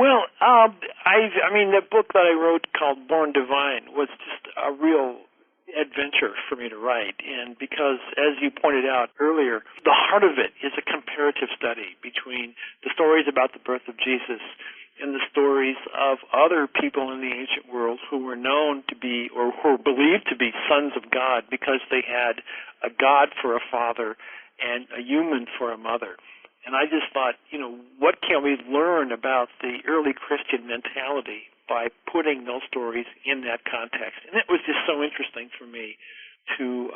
Well, I mean, the book that I wrote called Born Divine was just a real adventure for me to write, and because, as you pointed out earlier, the heart of it is a comparative study between the stories about the birth of Jesus and the stories of other people in the ancient world who were known to be, or who were believed to be, sons of God because they had a God for a father and a human for a mother. And I just thought, what can we learn about the early Christian mentality by putting those stories in that context? And it was just so interesting for me to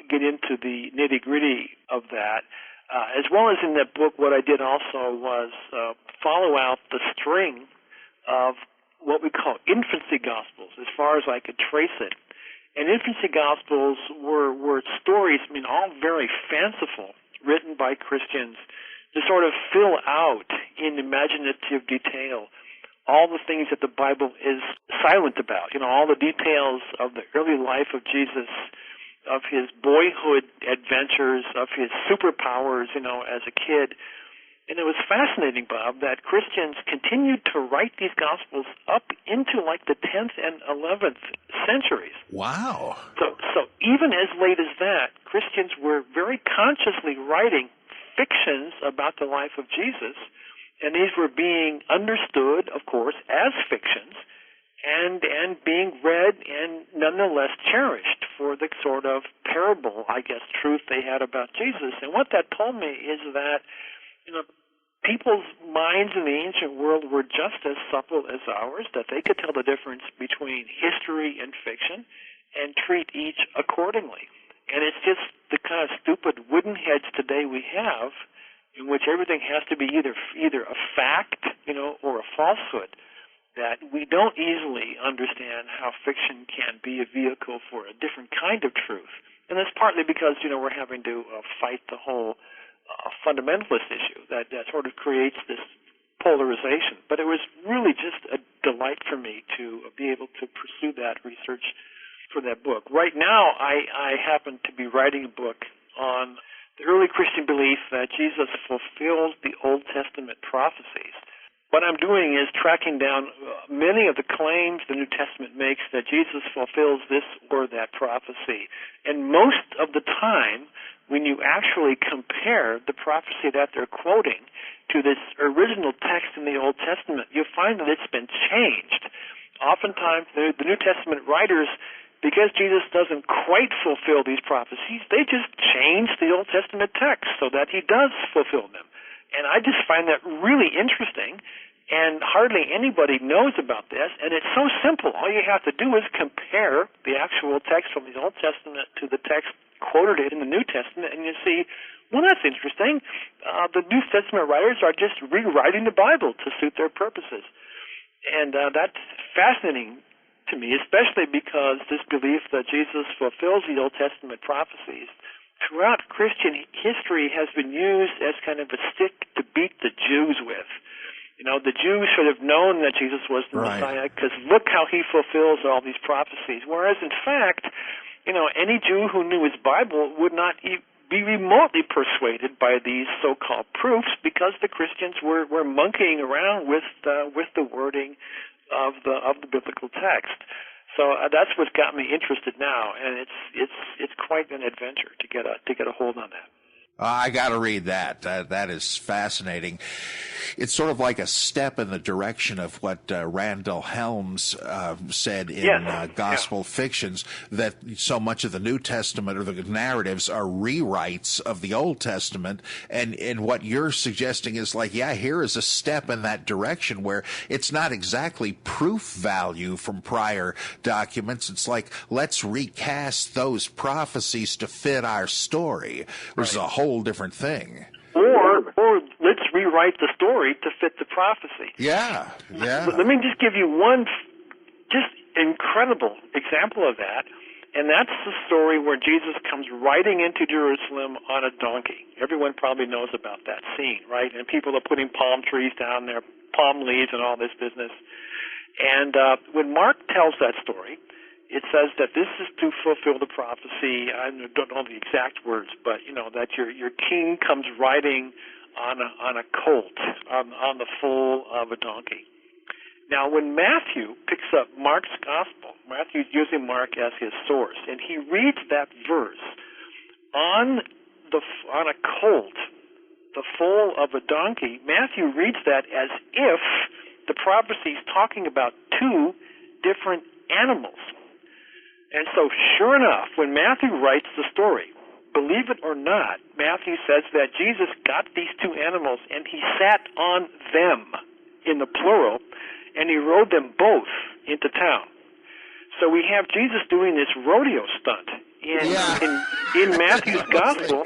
get into the nitty-gritty of that. As well as in that book, what I did also was follow out the string of what we call infancy gospels, as far as I could trace it. And infancy gospels were stories, all very fanciful, written by Christians to sort of fill out in imaginative detail all the things that the Bible is silent about, all the details of the early life of Jesus, of his boyhood adventures, of his superpowers, as a kid. And it was fascinating, Bob, that Christians continued to write these Gospels up into like the 10th and 11th centuries. Wow. So even as late as that, Christians were very consciously writing fictions about the life of Jesus, and these were being understood, of course, as fictions, and being read and nonetheless cherished for the sort of parable, truth they had about Jesus. And what that told me is that, people's minds in the ancient world were just as supple as ours, that they could tell the difference between history and fiction and treat each accordingly. And it's just the kind of stupid wooden heads today we have, in which everything has to be either a fact, or a falsehood, that we don't easily understand how fiction can be a vehicle for a different kind of truth. And that's partly because, we're having to fight the whole fundamentalist issue that sort of creates this polarization. But it was really just a delight for me to be able to pursue that research for that book. Right now, I happen to be writing a book on the early Christian belief that Jesus fulfills the Old Testament prophecies. What I'm doing is tracking down many of the claims the New Testament makes that Jesus fulfills this or that prophecy. And most of the time, when you actually compare the prophecy that they're quoting to this original text in the Old Testament, you'll find that it's been changed. Oftentimes, the New Testament writers, because Jesus doesn't quite fulfill these prophecies, they just change the Old Testament text so that he does fulfill them. And I just find that really interesting, and hardly anybody knows about this, and it's so simple. All you have to do is compare the actual text from the Old Testament to the text quoted in the New Testament, and you see, well, that's interesting. The New Testament writers are just rewriting the Bible to suit their purposes. And that's fascinating to me, especially because this belief that Jesus fulfills the Old Testament prophecies throughout Christian history has been used as kind of a stick to beat the Jews with. The Jews should have known that Jesus was the Messiah because look how he fulfills all these prophecies. Whereas, in fact, any Jew who knew his Bible would not be remotely persuaded by these so-called proofs because the Christians were monkeying around with the wording of the biblical text. So that's what got me interested now, and it's quite an adventure to get a hold on that. I got to read that. That is fascinating. It's sort of like a step in the direction of what Randall Helms said in Gospel Fictions, that so much of the New Testament or the narratives are rewrites of the Old Testament. And what you're suggesting is like, here is a step in that direction where it's not exactly proof value from prior documents. It's like, let's recast those prophecies to fit our story, which is a whole different thing. Or let's rewrite the story to fit the prophecy. Yeah. Let me just give you one just incredible example of that, and that's the story where Jesus comes riding into Jerusalem on a donkey. Everyone probably knows about that scene, right? And people are putting palm trees down there, palm leaves and all this business. And when Mark tells that story, it says that this is to fulfill the prophecy. I don't know the exact words, but that your king comes riding on a colt, on the foal of a donkey. Now, when Matthew picks up Mark's gospel, Matthew's using Mark as his source, and he reads that verse on a colt, the foal of a donkey. Matthew reads that as if the prophecy is talking about two different animals. And so, sure enough, when Matthew writes the story, believe it or not, Matthew says that Jesus got these two animals and he sat on them, in the plural, and he rode them both into town. So we have Jesus doing this rodeo stunt in Matthew's gospel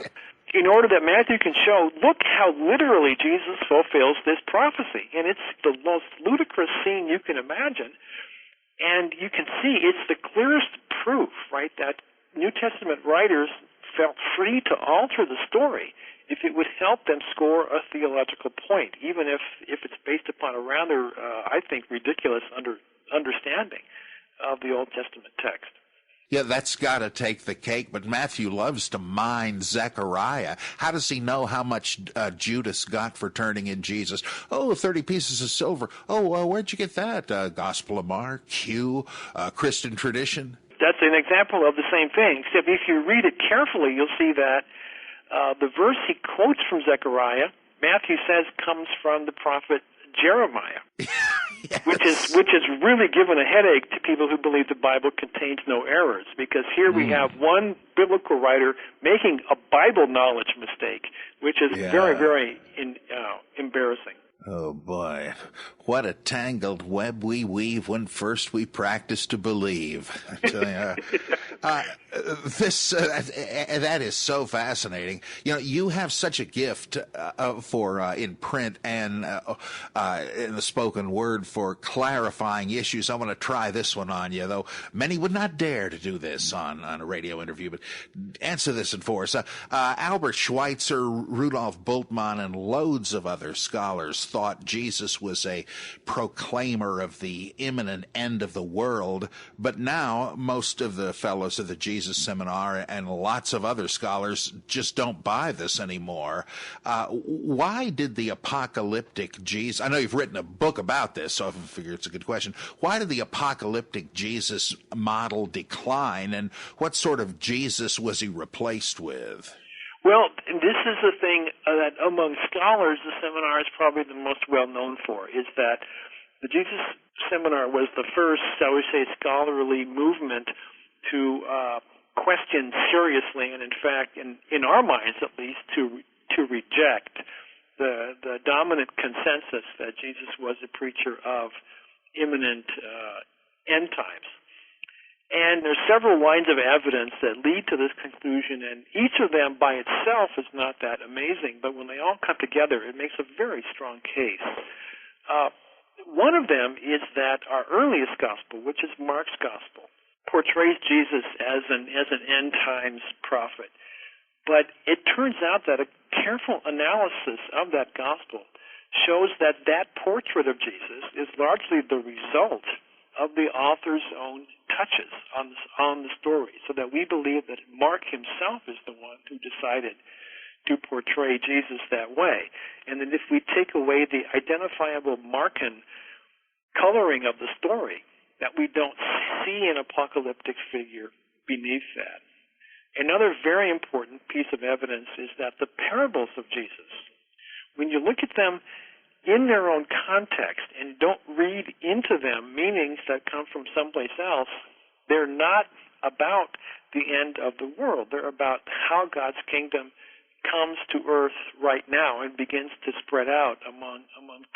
in order that Matthew can show, look how literally Jesus fulfills this prophecy. And it's the most ludicrous scene you can imagine. And you can see it's the clearest proof, right, that New Testament writers felt free to alter the story if it would help them score a theological point, even if it's based upon a rather, I think, ridiculous understanding of the Old Testament text. Yeah, that's got to take the cake, but Matthew loves to mine Zechariah. How does he know how much Judas got for turning in Jesus? Oh, 30 pieces of silver. Oh, where'd you get that? Gospel of Mark, Q, Christian tradition? That's an example of the same thing, except if you read it carefully, you'll see that the verse he quotes from Zechariah, Matthew says, comes from the prophet Jeremiah. Yes. Which is really given a headache to people who believe the Bible contains no errors, because here we have one biblical writer making a Bible knowledge mistake, which is very, very embarrassing. Oh, boy. What a tangled web we weave when first we practice to believe. I tell you, that is so fascinating. You know, you have such a gift for in print and in the spoken word for clarifying issues. I want to try this one on you, though many would not dare to do this on a radio interview, but answer this and for us. Albert Schweitzer, Rudolf Bultmann, and loads of other scholars thought Jesus was a proclaimer of the imminent end of the world, but now most of the fellows of the Jesus Seminar and lots of other scholars just don't buy this anymore. Why did the apocalyptic Jesus, I know you've written a book about this, so I figure it's a good question. Why did the apocalyptic Jesus model decline, and what sort of Jesus was he replaced with? Well, this is the thing that among scholars the seminar is probably the most well known for, is that the Jesus Seminar was the first, I would say, scholarly movement to question seriously, and in fact, in our minds at least, to reject the dominant consensus that Jesus was a preacher of imminent end times. And there's several lines of evidence that lead to this conclusion, and each of them by itself is not that amazing, but when they all come together, it makes a very strong case. One of them is that our earliest gospel, which is Mark's gospel, portrays Jesus as an end times prophet. But it turns out that a careful analysis of that gospel shows that that portrait of Jesus is largely the result of the author's own touches on the story, so that we believe that Mark himself is the one who decided to portray Jesus that way. And that if we take away the identifiable Markan coloring of the story, that we don't see an apocalyptic figure beneath that. Another very important piece of evidence is that the parables of Jesus, when you look at them in their own context and don't read into them meanings that come from someplace else, they're not about the end of the world. They're about how God's kingdom comes to earth right now and begins to spread out among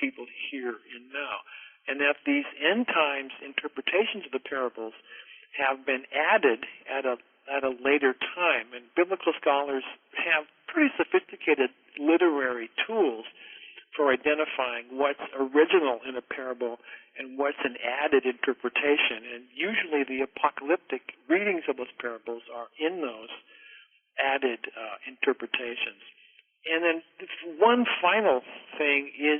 people here and now. And that these end times interpretations of the parables have been added at a later time. And biblical scholars have pretty sophisticated literary tools for identifying what's original in a parable and what's an added interpretation. And usually the apocalyptic readings of those parables are in those added interpretations. And then one final thing is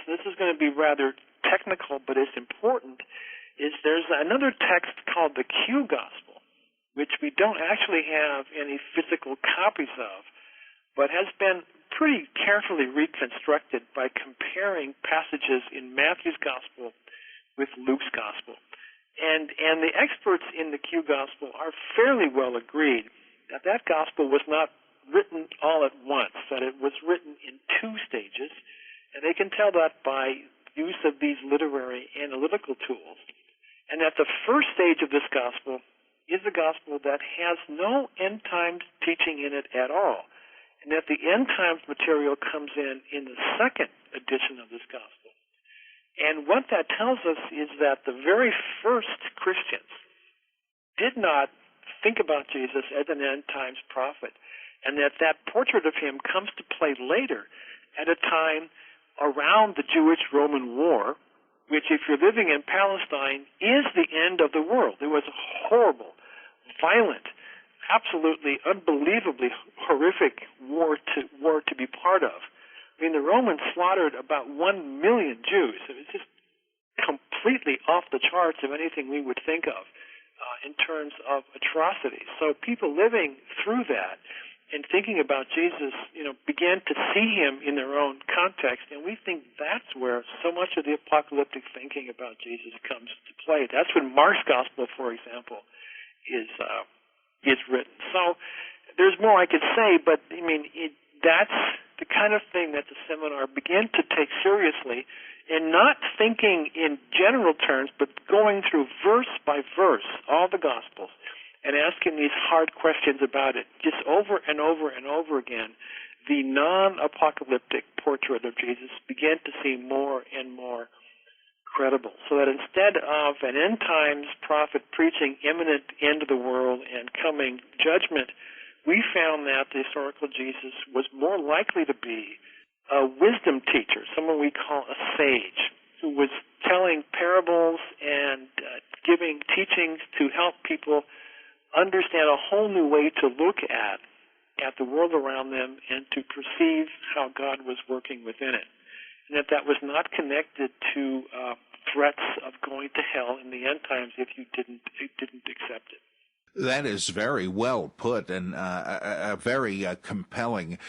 this is going to be rather technical, but it's important, is there's another text called the Q Gospel, which we don't actually have any physical copies of, but has been pretty carefully reconstructed by comparing passages in Matthew's Gospel with Luke's gospel. And the experts in the Q gospel are fairly well agreed that that gospel was not written all at once, that it was written in two stages, and they can tell that by use of these literary analytical tools, and that the first stage of this gospel is a gospel that has no end times teaching in it at all, and that the end times material comes in the second edition of this gospel. And what that tells us is that the very first Christians did not think about Jesus as an end times prophet, and that portrait of him comes to play later at a time around the Jewish-Roman War, which, if you're living in Palestine, is the end of the world. It was a horrible, violent, absolutely unbelievably horrific war to be part of. I mean, the Romans slaughtered about 1 million Jews. It was just completely off the charts of anything we would think of in terms of atrocities. So people living through that and thinking about Jesus, began to see him in their own context, and we think that's where so much of the apocalyptic thinking about Jesus comes to play. That's when Mark's gospel, for example, is written. So there's more I could say, but that's the kind of thing that the seminar began to take seriously, and not thinking in general terms, but going through verse by verse all the Gospels and asking these hard questions about it, just over and over and over again. The non-apocalyptic portrait of Jesus began to seem more and more credible. So that instead of an end times prophet preaching imminent end of the world and coming judgment, we found that the historical Jesus was more likely to be a wisdom teacher, someone we call a sage, who was telling parables and giving teachings to help people understand a whole new way to look at the world around them and to perceive how God was working within it. And that was not connected to threats of going to hell in the end times if you didn't accept it. That is very well put, and a very compelling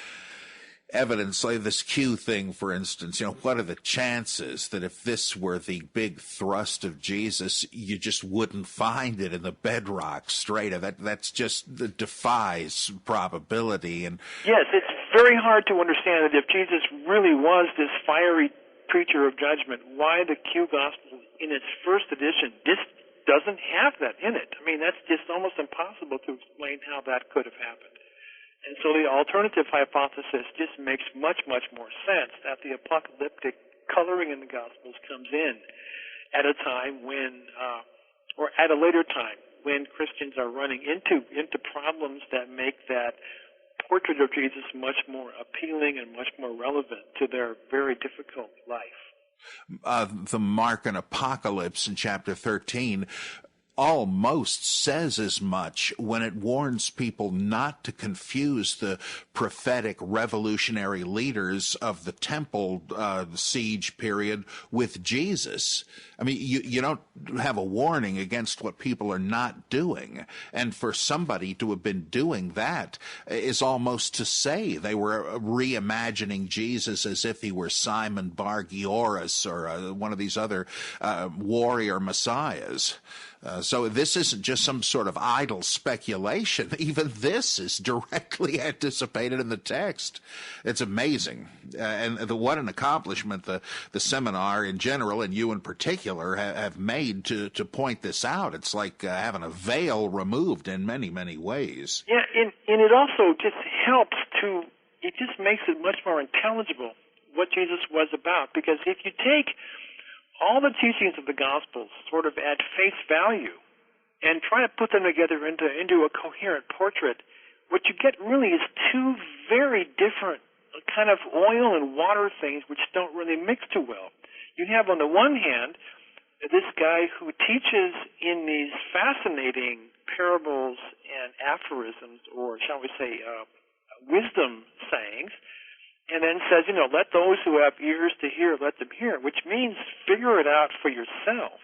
evidence. Like this Q thing, for instance, what are the chances that if this were the big thrust of Jesus, you just wouldn't find it in the bedrock straight? That's just, that defies probability. And yes, it's very hard to understand that if Jesus really was this fiery preacher of judgment, why the Q gospel in its first edition just doesn't have that in it. I mean, that's just almost impossible to explain how that could have happened. And so the alternative hypothesis just makes much, much more sense, that the apocalyptic coloring in the Gospels comes in at a time when, or at a later time, when Christians are running into problems that make that portrait of Jesus much more appealing and much more relevant to their very difficult life. The Mark and Apocalypse in chapter 13 almost says as much when it warns people not to confuse the prophetic revolutionary leaders of the temple siege period with Jesus. I mean, you don't have a warning against what people are not doing. And for somebody to have been doing that is almost to say they were reimagining Jesus as if he were Simon Bar-Gioras or one of these other warrior messiahs. So this isn't just some sort of idle speculation. Even this is directly anticipated in the text. It's amazing. And what an accomplishment the seminar in general, and you in particular, have made to point this out. It's like having a veil removed in many, many ways. Yeah, and it also just helps it just makes it much more intelligible what Jesus was about. Because if you take all the teachings of the Gospels sort of at face value and try to put them together into a coherent portrait, what you get really is two very different kind of oil and water things which don't really mix too well. You have, on the one hand, this guy who teaches in these fascinating parables and aphorisms, or shall we say wisdom sayings, and then says, let those who have ears to hear, let them hear, which means figure it out for yourself.